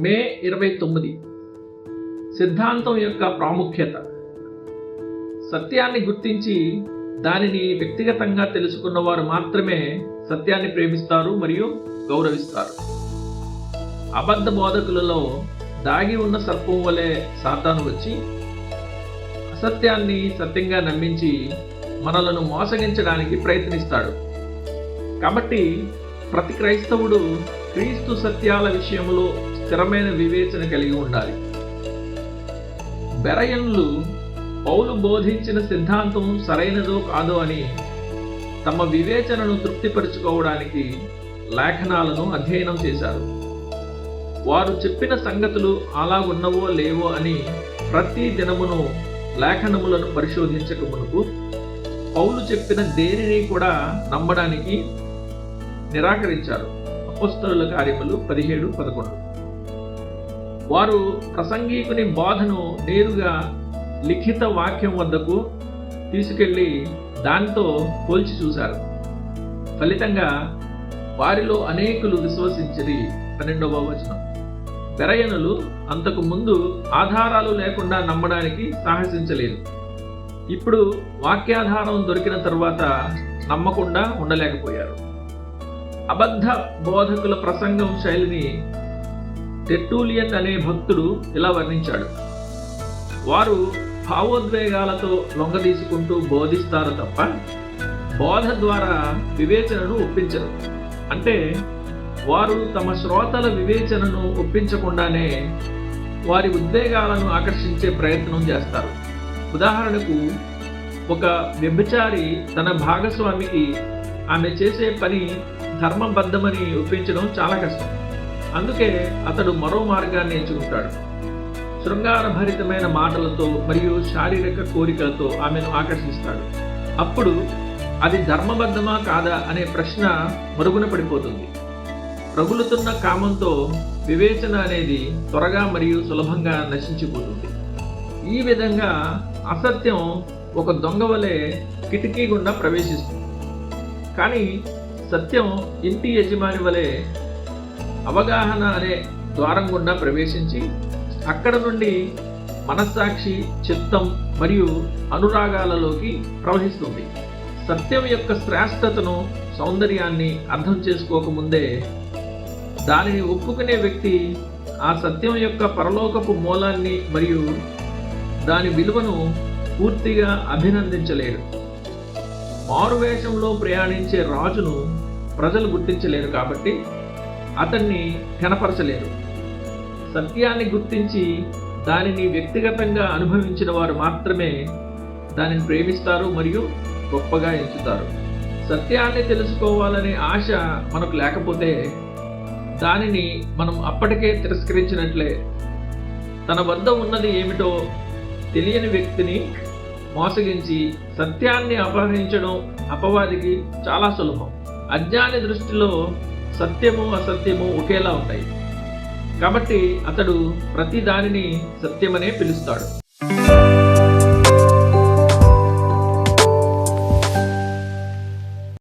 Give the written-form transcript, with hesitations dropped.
మే 29 సిద్ధాంతం యొక్క ప్రాముఖ్యత. సత్యాన్ని గుర్తించి దానిని వ్యక్తిగతంగా తెలుసుకున్న వారు మాత్రమే సత్యాన్ని ప్రేమిస్తారు మరియు గౌరవిస్తారు. అబద్ధ బోధకులలో దాగి ఉన్న సర్పం వలె సాతాను వచ్చి అసత్యాన్ని సత్యంగా నమ్మించి మనలను మోసగించడానికి ప్రయత్నిస్తాడు. కాబట్టి ప్రతి క్రైస్తవుడు క్రీస్తు సత్యాల విషయంలో స్థిరమైన వివేచన కలిగి ఉండాలి. బెరయన్లు పౌలు బోధించిన సిద్ధాంతం సరైనదో కాదో అని తమ వివేచనను తృప్తిపరచుకోవడానికి లేఖనాలను అధ్యయనం చేశారు. వారు చెప్పిన సంగతులు అలాగున్నవో లేవో అని ప్రతి దినమును లేఖనములను పరిశోధించక మునుపు పౌలు చెప్పిన దేనిని కూడా నమ్మడానికి నిరాకరించారు. అపోస్తలుల కార్యములు 17-11. వారు ప్రసంగికుని బోధను నేరుగా లిఖిత వాక్యం వద్దకు తీసుకెళ్లి దానితో పోల్చి చూశారు. ఫలితంగా వారిలో అనేకులు విశ్వసించిరి. 12వ వచనం. బెరయనులు అంతకు ముందు ఆధారాలు లేకుండా నమ్మడానికి సాహసించలేదు. ఇప్పుడు వాక్యాధారం దొరికిన తరువాత నమ్మకుండా ఉండలేకపోయారు. అబద్ధ బోధకుల ప్రసంగం శైలిని టెర్టులియన్ అనే భక్తుడు ఇలా వర్ణించాడు. వారు భావోద్వేగాలతో లొంగదీసుకుంటూ బోధిస్తారు తప్ప బోధ ద్వారా వివేచనను ఒప్పించరు. అంటే వారు తమ శ్రోతల వివేచనను ఒప్పించకుండానే వారి ఉద్వేగాలను ఆకర్షించే ప్రయత్నం చేస్తారు. ఉదాహరణకు, ఒక వ్యభిచారి తన భాగస్వామికి ఆమె చేసే పని ధర్మబద్ధమని ఒప్పించడం చాలా కష్టం. అందుకే అతడు మరో మార్గాన్ని ఎంచుకుంటాడు. శృంగారభరితమైన మాటలతో మరియు శారీరక కోరికలతో ఆమెను ఆకర్షిస్తాడు. అప్పుడు అది ధర్మబద్ధమా కాదా అనే ప్రశ్న మరుగున పడిపోతుంది. రగులుతున్న కామంతో వివేచన అనేది త్వరగా మరియు సులభంగా నశించిపోతుంది. ఈ విధంగా అసత్యం ఒక దొంగ వలె కిటికీ గుండా ప్రవేశిస్తుంది. కానీ సత్యం ఇంటి యజమాని వలె అవగాహన అనే ద్వారం గుండా ప్రవేశించి అక్కడ నుండి మనస్సాక్షి, చిత్తం మరియు అనురాగాలలోకి ప్రవహిస్తుంది. సత్యం యొక్క శ్రేష్టతను, సౌందర్యాన్ని అర్థం చేసుకోకముందే దానిని ఒప్పుకునే వ్యక్తి ఆ సత్యం యొక్క పరలోకపు మూలాన్ని మరియు దాని విలువను పూర్తిగా అభినందించలేరు. మారువేషంలో ప్రయాణించే రాజును ప్రజలు గుర్తించలేరు కాబట్టి అతన్ని కనపరచలేరు. సత్యాన్ని గుర్తించి దానిని వ్యక్తిగతంగా అనుభవించిన వారు మాత్రమే దానిని ప్రేమిస్తారు మరియు గొప్పగా ఎంచుతారు. సత్యాన్ని తెలుసుకోవాలనే ఆశ మనకు లేకపోతే దానిని మనం అప్పటికే తిరస్కరించినట్లే. తన వద్ద ఉన్నది ఏమిటో తెలియని వ్యక్తిని మోసగించి సత్యాన్ని అపహరించడం అపవాదికి చాలా సులభం. అజ్ఞాని దృష్టిలో సత్యము అసత్యము ఒకేలా ఉంటాయి కాబట్టి అతడు ప్రతి దానిని సత్యమనే పిలుస్తాడు.